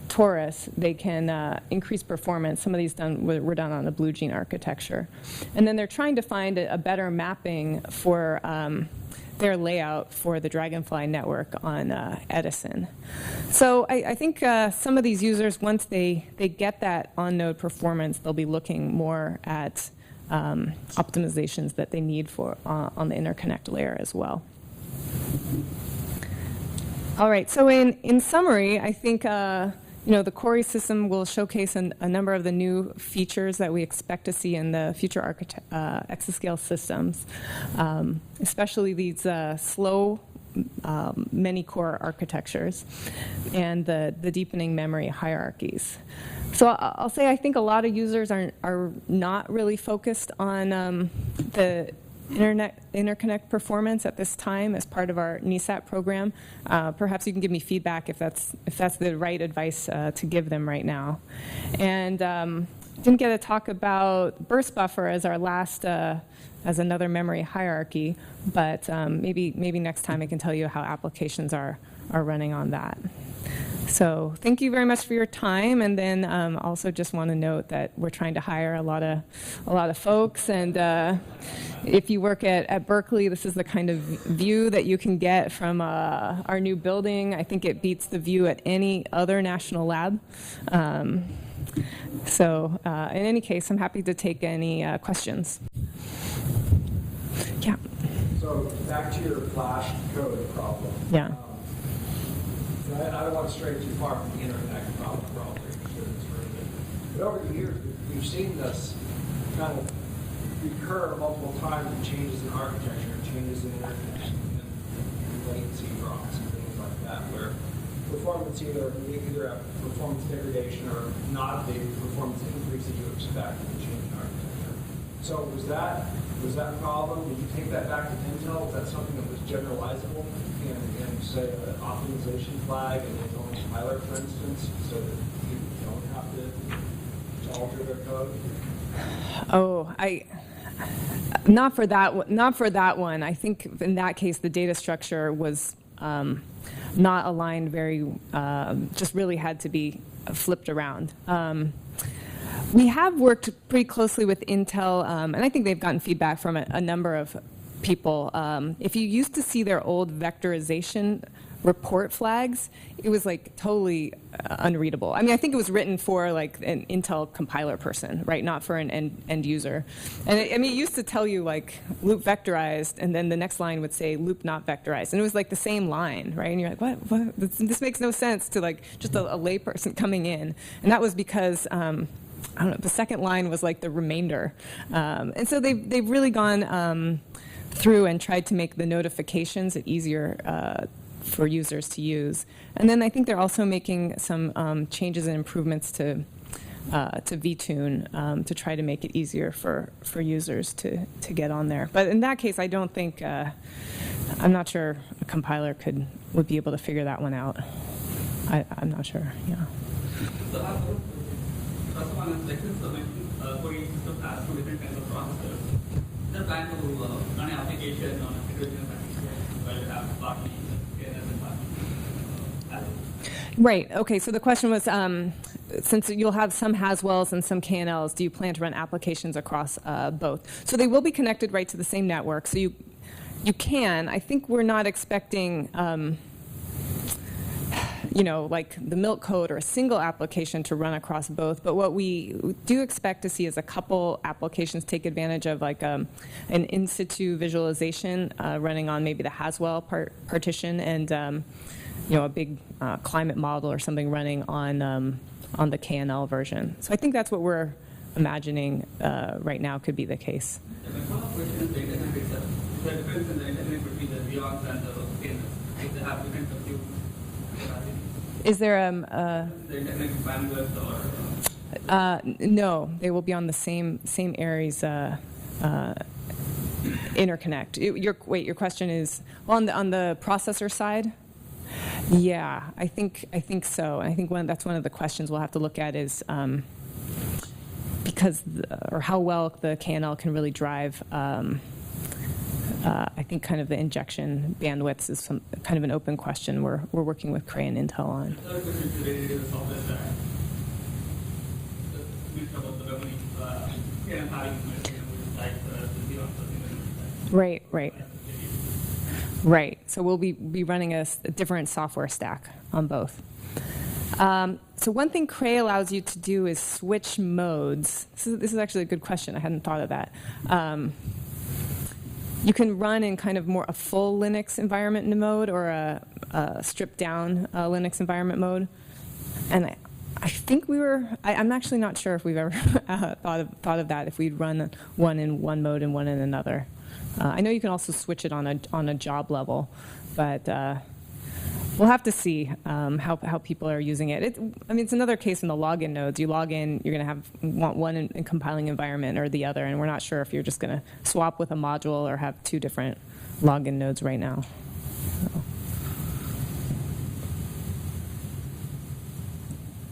torus, they can increase performance. Some of these were done on the Blue Gene architecture. And then they're trying to find a better mapping for their layout for the Dragonfly network on Edison. So I think some of these users, once they get that on-node performance, they'll be looking more at optimizations that they need for on the interconnect layer as well. All right, so in summary, I think the Cori system will showcase a number of the new features that we expect to see in the future exascale systems, especially these slow many-core architectures and the deepening memory hierarchies. So I'll say I think a lot of users are not really focused on the interconnect performance at this time as part of our NESAT program. Perhaps you can give me feedback if that's the right advice to give them right now. And didn't get to talk about burst buffer as our last as another memory hierarchy, but maybe next time I can tell you how applications are running on that. So thank you very much for your time, and then also just want to note that we're trying to hire a lot of folks, and if you work at Berkeley, this is the kind of view that you can get from our new building. I think it beats the view at any other national lab. So in any case, I'm happy to take any questions. Yeah. So back to your flash code problem. Yeah. I don't want to stray too far from the interconnect problem for all three students. But over the years, we've seen this kind of recur multiple times in changes in architecture, changes in interconnection, and latency drops and things like that, where performance you either have performance degradation or not the performance increase that you expect in the change in architecture. So was that problem? Did you take that back to Intel? Was that something that was generalizable in say, an optimization flag and its own compiler, for instance, so that you don't have to alter their code? Oh, not for that one. I think in that case, the data structure was not aligned very, just really had to be flipped around. We have worked pretty closely with Intel, and I think they've gotten feedback from a number of people. If you used to see their old vectorization report flags, it was like totally unreadable. I mean, I think it was written for like an Intel compiler person, right? Not for an end user. And it used to tell you like loop vectorized, and then the next line would say loop not vectorized. And it was like the same line, right? And you're like, what? This makes no sense to like just a layperson coming in. And that was because, I don't know, the second line was like the remainder. And so they've really gone through and tried to make the notifications easier for users to use. And then I think they're also making some changes and improvements to vTune to try to make it easier for users to get on there. But in that case, I don't think, I'm not sure a compiler would be able to figure that one out. I'm not sure, yeah. So first one is like this coding system has two different kinds of processors. They're trying to run an application on a heterogeneous application where you have partly KNS and partly Right. Okay. So the question was, since you'll have some Haswells and some KNLs, do you plan to run applications across both? So they will be connected right to the same network. So you can. I think we're not expecting, like the milk code or a single application to run across both. But what we do expect to see is a couple applications take advantage of like an in situ visualization running on maybe the Haswell partition and a big climate model or something running on the KNL version. So I think that's what we're imagining right now could be the case. My follow-up question is the internet itself. Is there a difference in the internet between the Xeons and the KNS? If they have different compute capacity? Is there The internet bandwidth or? No, they will be on the same Aries interconnect. Your question is on the processor side? Yeah, I think so. I think that's one of the questions we'll have to look at is because or how well the KNL can really drive. I think kind of the injection bandwidths is kind of an open question we're working with Cray and Intel on. Another question is related to the software stack. We talked about the memory, and having like the Xeon. Right. So we'll be running a different software stack on both. So one thing Cray allows you to do is switch modes. This is actually a good question. I hadn't thought of that. You can run in kind of more a full Linux environment mode or a stripped down Linux environment mode. And I think I'm actually not sure if we've ever thought of that, if we'd run one in one mode and one in another. I know you can also switch it on a job level, but we'll have to see how people are using it. It's another case in the login nodes. You log in, you're going to want one in compiling environment or the other, and we're not sure if you're just going to swap with a module or have two different login nodes right now. So.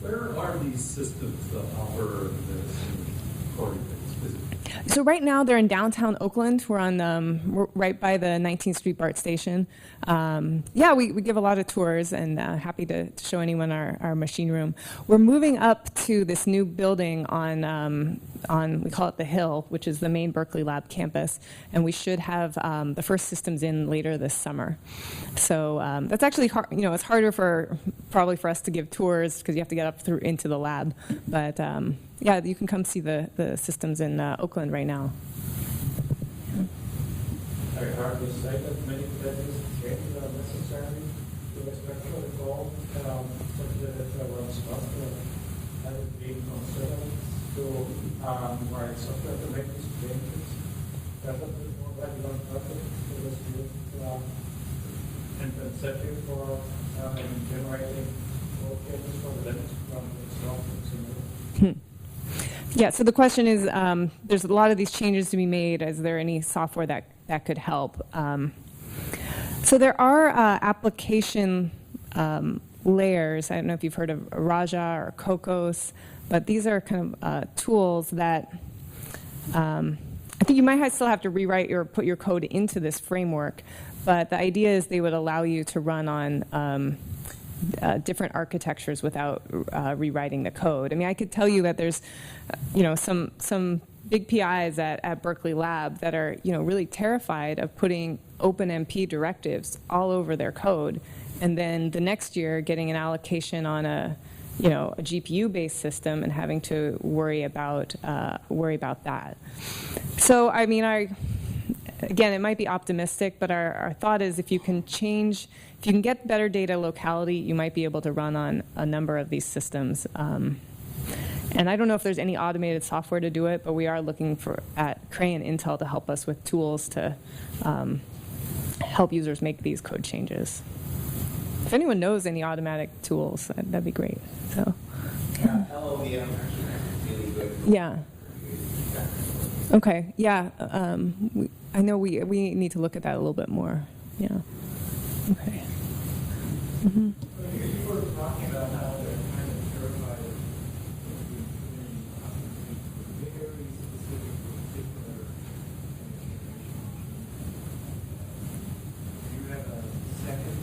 Where are these systems that offer this coding? So right now they're in downtown Oakland. We're right by the 19th Street BART station. Yeah, we give a lot of tours, and happy to show anyone our machine room. We're moving up to this new building on we call it the Hill, which is the main Berkeley Lab campus, and we should have the first systems in later this summer. So that's actually hard. It's harder probably for us to give tours because you have to get up through into the lab, but. Yeah, you can come see the systems in Oakland right now. Very hard to say that many changes are necessary to expect for the goal, such that it's what's has it been considered to write software to make these changes. That's a bit more regular practice to this field and incentive for generating more changes for the limits from itself and similar. Yeah, so the question is, there's a lot of these changes to be made. Is there any software that could help? So there are application layers. I don't know if you've heard of Raja or Cocos, but these are kind of tools that I think you might still have to rewrite or put your code into this framework, but the idea is they would allow you to run on different architectures without rewriting the code. I mean, I could tell you that there's, some big PIs at Berkeley Lab that are, really terrified of putting OpenMP directives all over their code, and then the next year getting an allocation on a GPU-based system and having to worry about that. So, I mean, again, it might be optimistic, but our thought is if you can get better data locality, you might be able to run on a number of these systems. And I don't know if there's any automated software to do it, but we are looking at Cray and Intel to help us with tools to help users make these code changes. If anyone knows any automatic tools, that'd be great. So, LBNL actually really good. Yeah. Okay. Yeah. I know we need to look at that a little bit more. Yeah. Okay. Mm-hmm. You were talking about how they're kind of purified very specific, particular do you have a second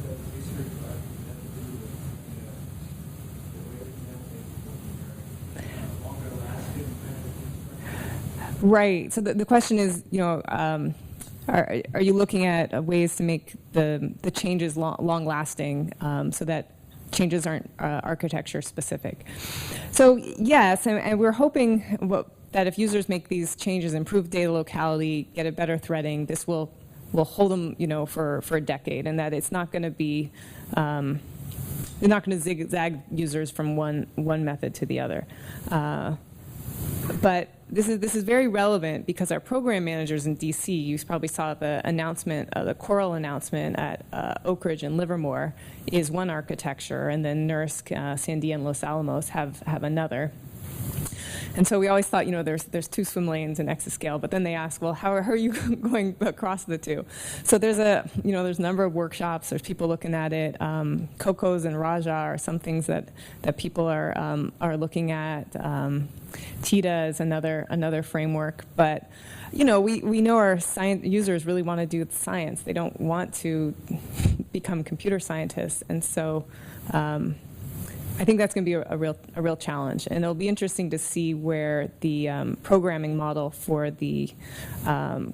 set of research that have to do with the way that longer lasting kind of Right. So the question is, are you looking at ways to make the changes long-lasting so that changes aren't architecture specific? So yes, and we're hoping that if users make these changes, improve data locality, get a better threading, this will hold them, for a decade, and that it's not going to be they're not going to zigzag users from one method to the other. But this is very relevant because our program managers in DC, you probably saw the announcement, the Coral announcement at Oak Ridge and Livermore is one architecture, and then NERC, Sandia, and Los Alamos have another. And so we always thought, there's two swim lanes in exascale, but then they ask, well, how are you going across the two? So there's there's a number of workshops. There's people looking at it. Cocos and Raja are some things that people are looking at. TITA is another framework, but we know our science users really want to do science. They don't want to become computer scientists, and so. I think that's going to be a real challenge, and it'll be interesting to see where the programming model for the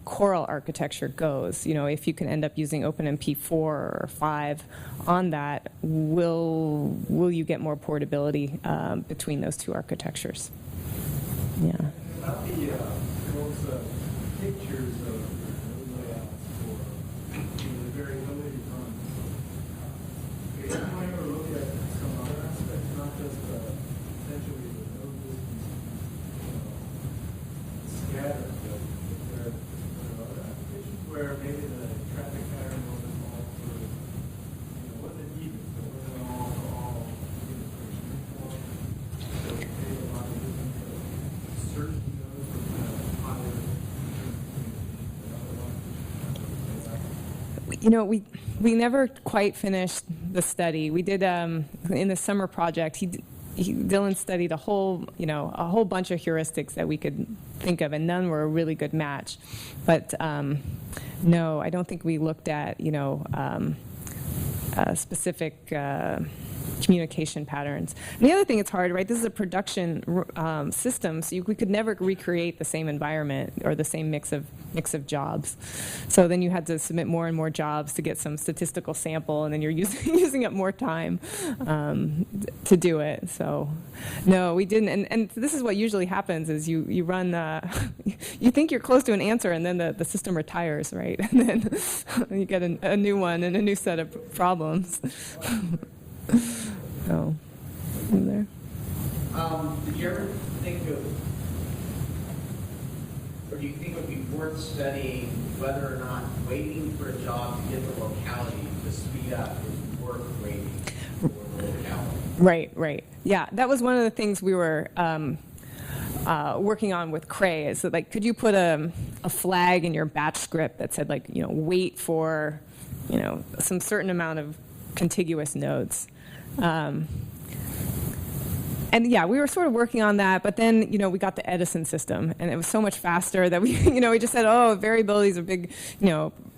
Coral architecture goes. If you can end up using OpenMP 4 or 5 on that, will you get more portability between those two architectures? Yeah. About those pictures of layouts for the variability runs. If you ever look at some other aspects, not just essentially the node distance, scatter, but there are other applications where maybe the traffic pattern wasn't all sort of, wasn't even, so it wasn't all uniform. So maybe a lot of different certain nodes were kind of higher we never quite finished the study. We did in the summer project. Dylan studied a whole bunch of heuristics that we could think of, and none were a really good match. But no, I don't think we looked at, specific communication patterns. And the other thing, it's hard, right? This is a production system, so we could never recreate the same environment or the same mix of jobs. So then you had to submit more and more jobs to get some statistical sample, and then you're using up more time to do it. So no, we didn't. And this is what usually happens: is you run, you think you're close to an answer, and then the system retires, right? And then you get a new one and a new set of problems. Oh, in there. Did you ever think of, or do you think it would be worth studying whether or not waiting for a job to get the locality to speed up is worth waiting for the locality? Right. Yeah, that was one of the things we were working on with Cray. Is that, like, could you put a flag in your batch script that said, like, wait for, some certain amount of contiguous nodes. And yeah, we were sort of working on that, but then, we got the Edison system, and it was so much faster that we, we just said, oh, variability is a big,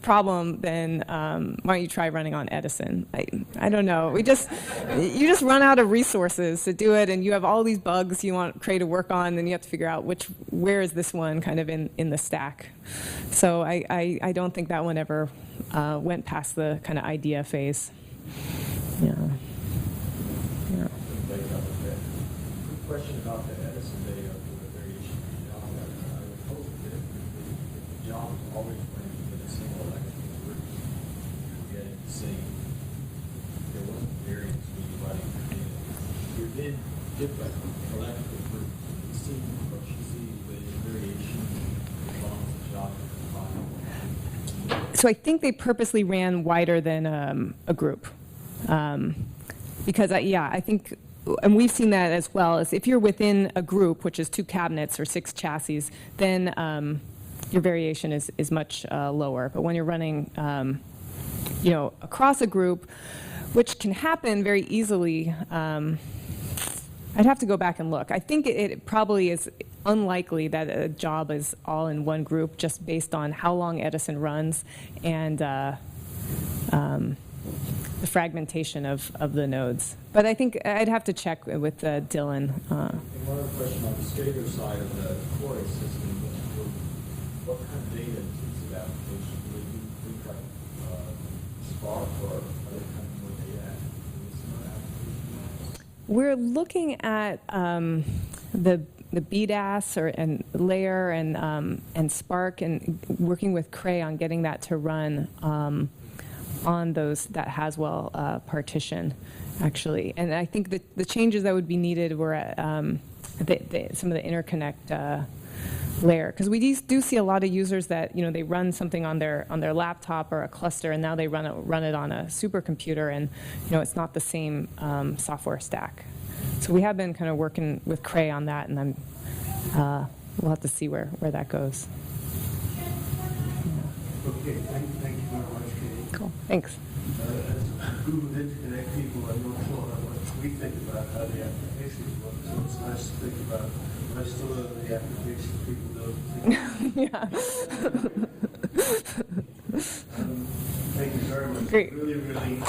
problem, then why don't you try running on Edison? I don't know. You just run out of resources to do it, and you have all these bugs you want Cray to work on, and you have to figure out where is this one kind of in the stack. So I don't think that one ever went past the kind of idea phase. Yeah. Quick question about the Edison data for the variation of the job. I would hope that if the job is always running within a single electrical group, you're getting the same. There wasn't variance when you're running the data. Within different electrical groups, it seems what you see with variation as long as the job is defined. So I think they purposely ran wider than a group. Because, I think, and we've seen that as well, is if you're within a group, which is 2 cabinets or 6 chassis, then your variation is much lower. But when you're running, across a group, which can happen very easily, I'd have to go back and look. I think it probably is unlikely that a job is all in one group, just based on how long Edison runs and the fragmentation of the nodes. But I think I'd have to check with Dylan. And one other question on the SCADA side of the core system, what kind of data is it application? Do they do things like Spark or other kind of more data applications? We're looking at the BDAS and Layer and Spark, and working with Cray on getting that to run on that Haswell partition, actually. And I think that the changes that would be needed were at some of the interconnect layer, because we do see a lot of users that they run something on their laptop or a cluster, and now they run it on a supercomputer, and it's not the same software stack. So we have been kind of working with Cray on that, and we'll have to see where that goes. Okay, thank you very much, Katie. Cool, thanks. As a group of interconnect people, I know what we think about how the applications work, so it's nice to think about the rest of the applications people don't think. Yeah. Thank you very much. Great. Really, really.